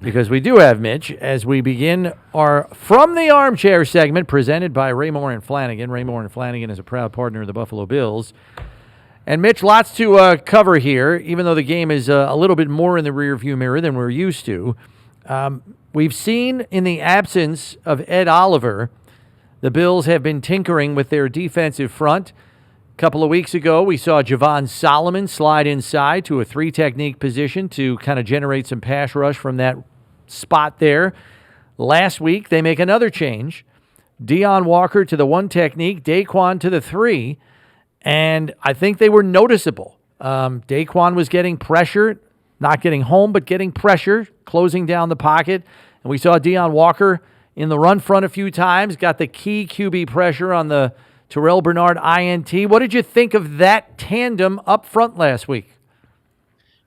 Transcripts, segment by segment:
Because we do have Mitch as we begin our From the Armchair segment presented by Raymore and Flanagan. Raymore and Flanagan is a proud partner of the Buffalo Bills. And Mitch, lots to cover here, even though the game is a little bit more in the rearview mirror than we're used to. We've seen in the absence of Ed Oliver, the Bills have been tinkering with their defensive front. A couple of weeks ago, we saw Javon Solomon slide inside to a three-technique position to kind of generate some pass rush from that spot there. Last week, they make another change. Deone Walker to the one technique, DaQuan to the three, and I think they were noticeable. DaQuan was getting pressure, not getting home, but getting pressure, closing down the pocket. And we saw Deone Walker in the run front a few times, got the key QB pressure on the Terrell Bernard INT. What did you think of that tandem up front last week?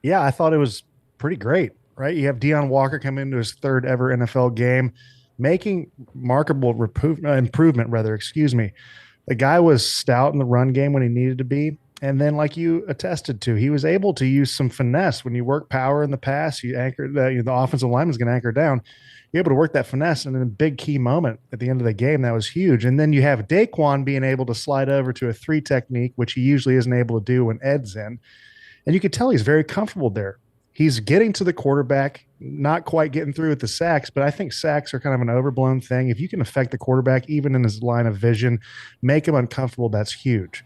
Yeah, I thought it was pretty great, right? You have Deone Walker come into his third ever NFL game, making remarkable improvement. The guy was stout in the run game when he needed to be. And then, like you attested to, he was able to use some finesse. When you work power in the pass, you anchor the offensive lineman is going to anchor down. You're able to work that finesse, and in a big key moment at the end of the game, that was huge. And then you have DaQuan being able to slide over to a three technique, which he usually isn't able to do when Ed's in. And you could tell he's very comfortable there. He's getting to the quarterback, not quite getting through with the sacks, but I think sacks are kind of an overblown thing. If you can affect the quarterback, even in his line of vision, make him uncomfortable, that's huge,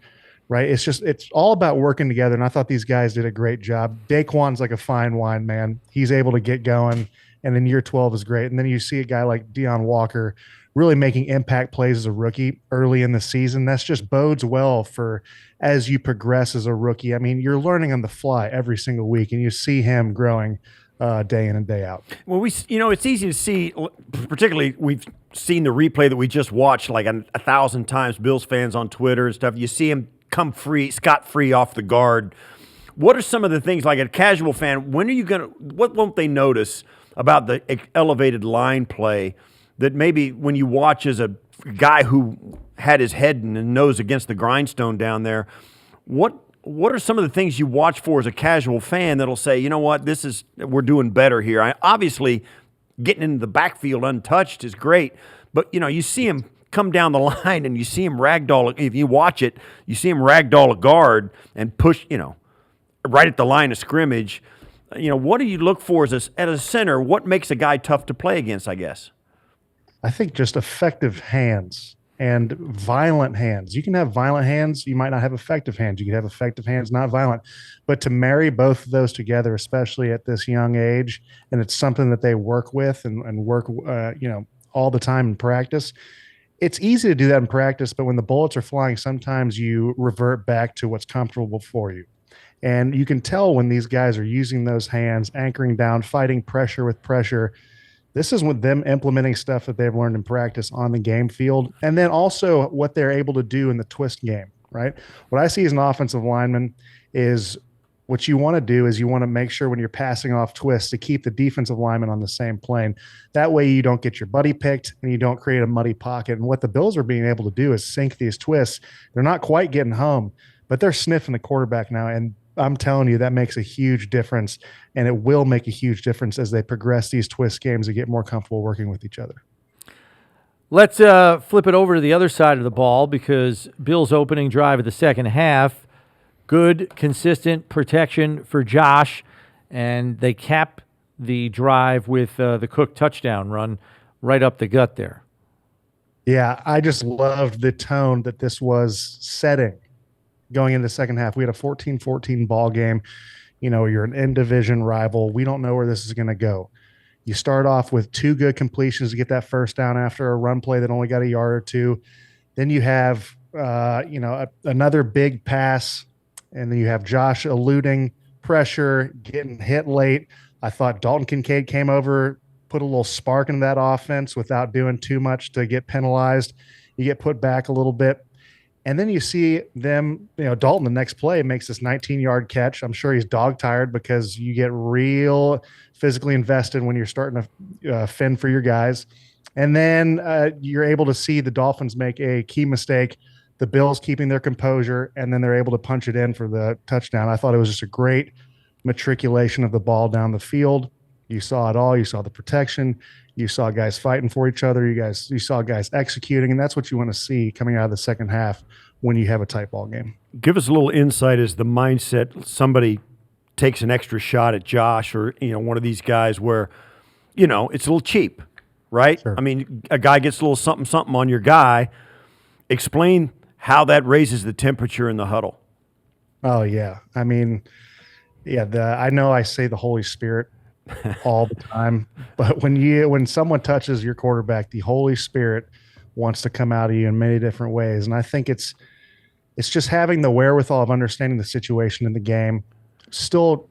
right? It's all about working together, and I thought these guys did a great job. DaQuan's like a fine wine, man. He's able to get going, and then year 12 is great. And then you see a guy like Deone Walker really making impact plays as a rookie early in the season. That's just bodes well for as you progress as a rookie. I mean, you're learning on the fly every single week, and you see him growing day in and day out. Well, it's easy to see, particularly we've seen the replay that we just watched like 1,000 times, Bills fans on Twitter and stuff. You see him come scot-free off the guard. What are some of the things, like a casual fan, what won't they notice about the elevated line play that maybe when you watch as a guy who had his head and nose against the grindstone down there, what are some of the things you watch for as a casual fan that'll say, you know what, we're doing better here? Obviously, getting into the backfield untouched is great, but you see him come down the line and you see him ragdoll. If you watch it, you see him ragdoll a guard and push, right at the line of scrimmage. What do you look for as a center? What makes a guy tough to play against, I guess? I think just effective hands and violent hands. You can have violent hands. You might not have effective hands. You can have effective hands, not violent. But to marry both of those together, especially at this young age, and it's something that they work with and work, all the time in practice. It's easy to do that in practice, but when the bullets are flying, sometimes you revert back to what's comfortable for you. And you can tell when these guys are using those hands, anchoring down, fighting pressure with pressure. This is with them implementing stuff that they've learned in practice on the game field. And then also what they're able to do in the twist game, right? What I see as an offensive lineman is what you want to do is you want to make sure when you're passing off twists to keep the defensive lineman on the same plane. That way you don't get your buddy picked and you don't create a muddy pocket. And what the Bills are being able to do is sink these twists. They're not quite getting home, but they're sniffing the quarterback now. And I'm telling you, that makes a huge difference, and it will make a huge difference as they progress these twist games and get more comfortable working with each other. Let's flip it over to the other side of the ball because Bill's opening drive of the second half, good, consistent protection for Josh, and they cap the drive with the Cook touchdown run right up the gut there. Yeah, I just loved the tone that this was setting. Going into the second half, we had a 14-14 ball game. You're an in-division rival. We don't know where this is going to go. You start off with two good completions to get that first down after a run play that only got a yard or two. Then you have, another big pass, and then you have Josh eluding pressure, getting hit late. I thought Dalton Kincaid came over, put a little spark into that offense without doing too much to get penalized. You get put back a little bit. And then you see them, Dalton, the next play, makes this 19-yard catch. I'm sure he's dog-tired because you get real physically invested when you're starting to fend for your guys. And then you're able to see the Dolphins make a key mistake, the Bills keeping their composure, and then they're able to punch it in for the touchdown. I thought it was just a great matriculation of the ball down the field. You saw it all. You saw the protection. You saw guys fighting for each other. You saw guys executing, and that's what you want to see coming out of the second half when you have a tight ball game. Give us a little insight as the mindset somebody takes an extra shot at Josh or one of these guys where it's a little cheap, right? Sure. I mean, a guy gets a little something on your guy. Explain how that raises the temperature in the huddle. Oh yeah, I mean, yeah. I know I say the Holy Spirit all the time, but when someone touches your quarterback, the Holy Spirit wants to come out of you in many different ways, and I think it's just having the wherewithal of understanding the situation in the game, still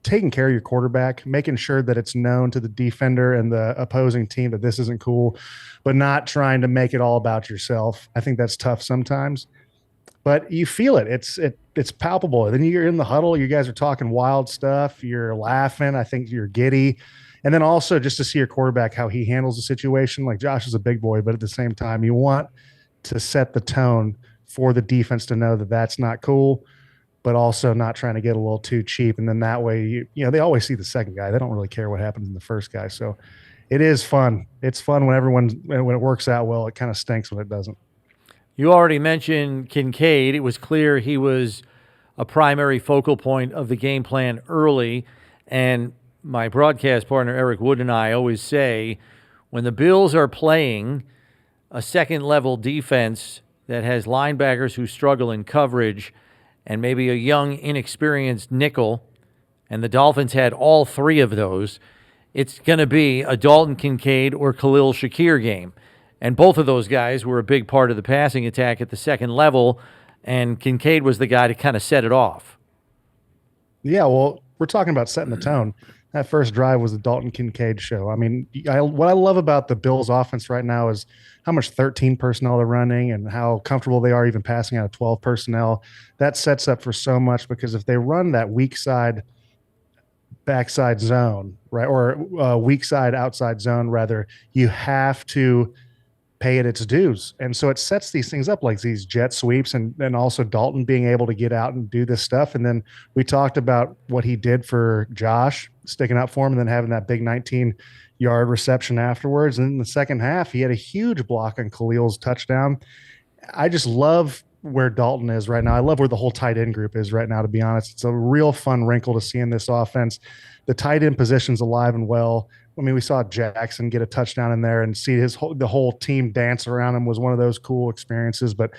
taking care of your quarterback, making sure that it's known to the defender and the opposing team that this isn't cool, but not trying to make it all about yourself. I think that's tough sometimes, but you feel it. It's palpable. And then you're in the huddle. You guys are talking wild stuff. You're laughing. I think you're giddy. And then also just to see your quarterback, how he handles the situation. Like Josh is a big boy, but at the same time, you want to set the tone for the defense to know that that's not cool, but also not trying to get a little too cheap. And then that way, they always see the second guy. They don't really care what happens in the first guy. So it is fun. It's fun when it works out well. It kind of stinks when it doesn't. You already mentioned Kincaid. It was clear he was a primary focal point of the game plan early. And my broadcast partner, Eric Wood, and I always say, when the Bills are playing a second-level defense that has linebackers who struggle in coverage and maybe a young, inexperienced nickel, and the Dolphins had all three of those, it's going to be a Dalton Kincaid or Khalil Shakir game. And both of those guys were a big part of the passing attack at the second level, and Kincaid was the guy to kind of set it off. Yeah, well, we're talking about setting the tone. That first drive was the Dalton Kincaid show. I mean, what I love about the Bills' offense right now is how much 13 personnel they're running and how comfortable they are even passing out of 12 personnel. That sets up for so much, because if they run that weak side, backside zone, right, or weak side, outside zone, rather, you have to pay it its dues. And so it sets these things up like these jet sweeps and also Dalton being able to get out and do this stuff. And then we talked about what he did for Josh, sticking up for him and then having that big 19-yard reception afterwards. And in the second half, he had a huge block on Khalil's touchdown. I just love where Dalton is right now. I love where the whole tight end group is right now, to be honest. It's a real fun wrinkle to see in this offense. The tight end position's alive and well. I mean, we saw Jackson get a touchdown in there and see the whole team dance around him was one of those cool experiences. But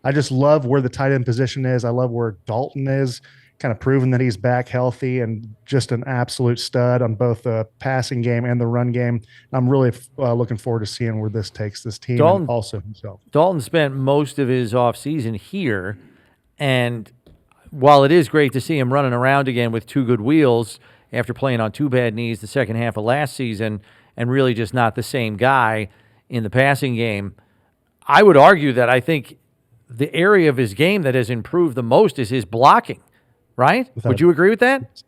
I just love where the tight end position is. I love where Dalton is, kind of proving that he's back healthy and just an absolute stud on both the passing game and the run game. I'm really looking forward to seeing where this takes this team and also himself. Dalton spent most of his offseason here, and while it is great to see him running around again with two good wheels after playing on two bad knees the second half of last season and really just not the same guy in the passing game, I would argue that I think the area of his game that has improved the most is his blocking, right? Would you agree with that?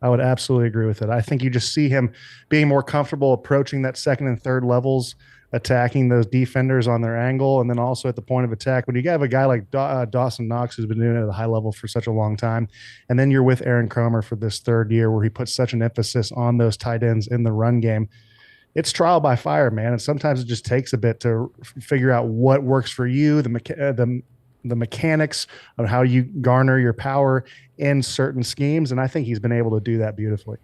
I would absolutely agree with it. I think you just see him being more comfortable approaching that second and third levels, attacking those defenders on their angle, and then also at the point of attack. When you have a guy like Dawson Knox, who's been doing it at a high level for such a long time, and then you're with Aaron Cromer for this third year where he puts such an emphasis on those tight ends in the run game, it's trial by fire, man. And sometimes it just takes a bit to figure out what works for you, the mechanics of how you garner your power in certain schemes. And I think he's been able to do that beautifully.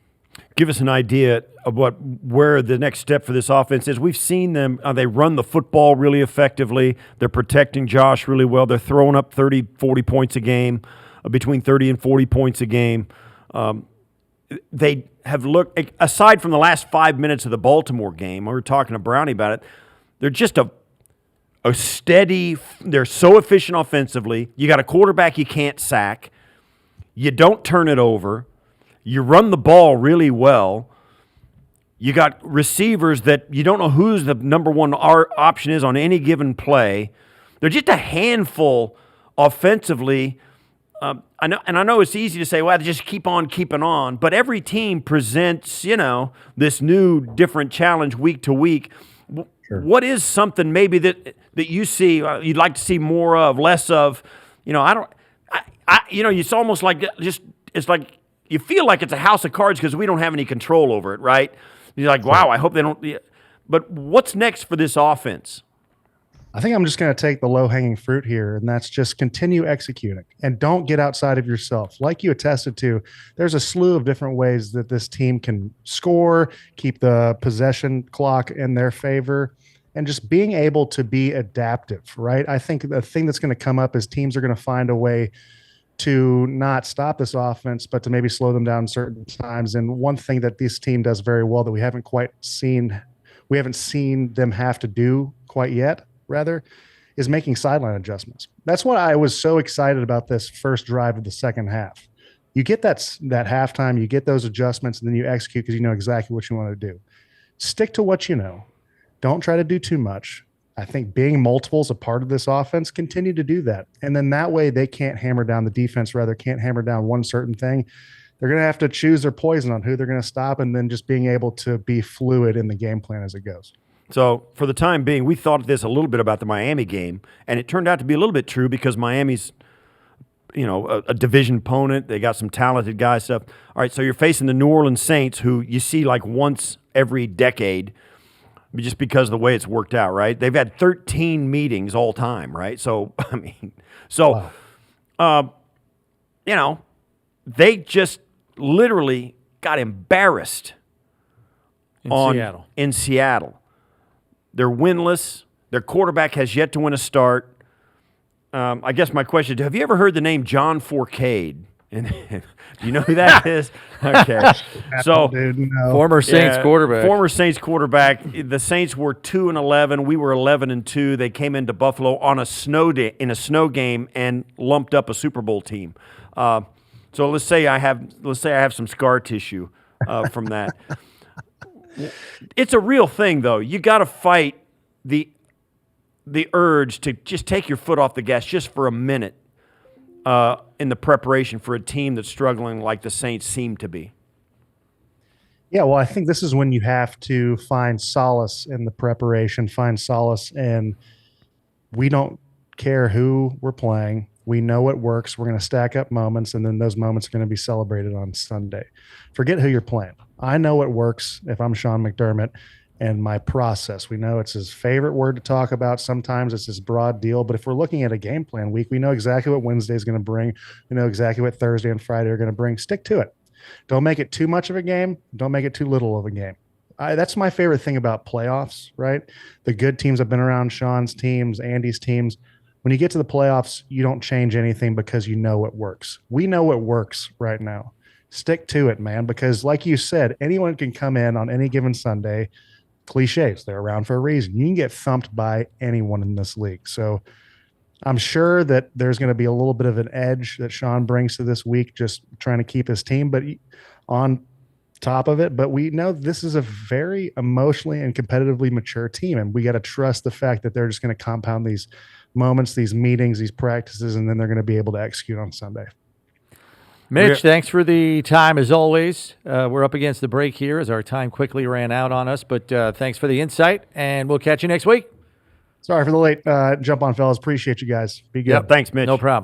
Give us an idea of where the next step for this offense is. We've seen them, they run the football really effectively. They're protecting Josh really well. They're throwing up 30, 40 points a game, between 30 and 40 points a game. They have looked, aside from the last 5 minutes of the Baltimore game, we were talking to Brownie about it, they're just a steady, they're so efficient offensively. You got a quarterback you can't sack. You don't turn it over. You run the ball really well. You got receivers that you don't know who's the number one option is on any given play. They're just a handful offensively. I know it's easy to say, well, just keep on keeping on. But every team presents, this new, different challenge week to week. Sure. What is something maybe that you see you'd like to see more of, less of? It's almost like it's like you feel like it's a house of cards because we don't have any control over it, right? You're like, wow, I hope they don't. But what's next for this offense? I think I'm just going to take the low-hanging fruit here, and that's just continue executing and don't get outside of yourself. Like you attested to, there's a slew of different ways that this team can score, keep the possession clock in their favor, and just being able to be adaptive, right? I think the thing that's going to come up is teams are going to find a way to not stop this offense, but to maybe slow them down certain times. And one thing that this team does very well that we haven't seen them have to do quite yet, rather, is making sideline adjustments. That's what I was so excited about this first drive of the second half. You get that halftime, you get those adjustments, and then you execute because you know exactly what you want to do. Stick to what you know. Don't try to do too much. I think being multiple is a part of this offense. Continue to do that. And then that way they can't hammer down the defense, rather can't hammer down one certain thing. They're going to have to choose their poison on who they're going to stop, and then just being able to be fluid in the game plan as it goes. So for the time being, we thought this a little bit about the Miami game, and it turned out to be a little bit true because Miami's, a division opponent. They got some talented guys, stuff. All right, so you're facing the New Orleans Saints, who you see like once every decade, just because of the way it's worked out, right? They've had 13 meetings all time, right? So, wow. They just literally got embarrassed in Seattle. They're winless. Their quarterback has yet to win a start. I guess my question, have you ever heard the name John Forcade? Do you know who that is? Okay. So, former Saints quarterback. Former Saints quarterback. The Saints were 2-11. We were 11-2. They came into Buffalo on a snow day in a snow game and lumped up a Super Bowl team. So let's say I have some scar tissue from that. It's a real thing, though. You got to fight the urge to just take your foot off the gas just for a minute in the preparation for a team that's struggling like the Saints seem to be. Yeah, well, I think this is when you have to find solace in the preparation, find solace in we don't care who we're playing. We know what works. We're going to stack up moments, and then those moments are going to be celebrated on Sunday. Forget who you're playing. I know what works if I'm Sean McDermott and my process. We know it's his favorite word to talk about. Sometimes it's his broad deal. But if we're looking at a game plan week, we know exactly what Wednesday is going to bring. We know exactly what Thursday and Friday are going to bring. Stick to it. Don't make it too much of a game. Don't make it too little of a game. That's my favorite thing about playoffs, right? The good teams have been around, Sean's teams, Andy's teams. When you get to the playoffs, you don't change anything because you know what works. We know what works right now. Stick to it, man, because like you said, anyone can come in on any given Sunday. Cliches, they're around for a reason. You can get thumped by anyone in this league. So I'm sure that there's going to be a little bit of an edge that Sean brings to this week, just trying to keep his team but on top of it. But we know this is a very emotionally and competitively mature team, and we got to trust the fact that they're just going to compound these moments, these meetings, these practices, and then they're going to be able to execute on Sunday. Mitch, thanks for the time as always. We're up against the break here as our time quickly ran out on us, but thanks for the insight, and we'll catch you next week. Sorry for the late jump on, fellas. Appreciate you guys. Be good. Yep, thanks, Mitch. No problem.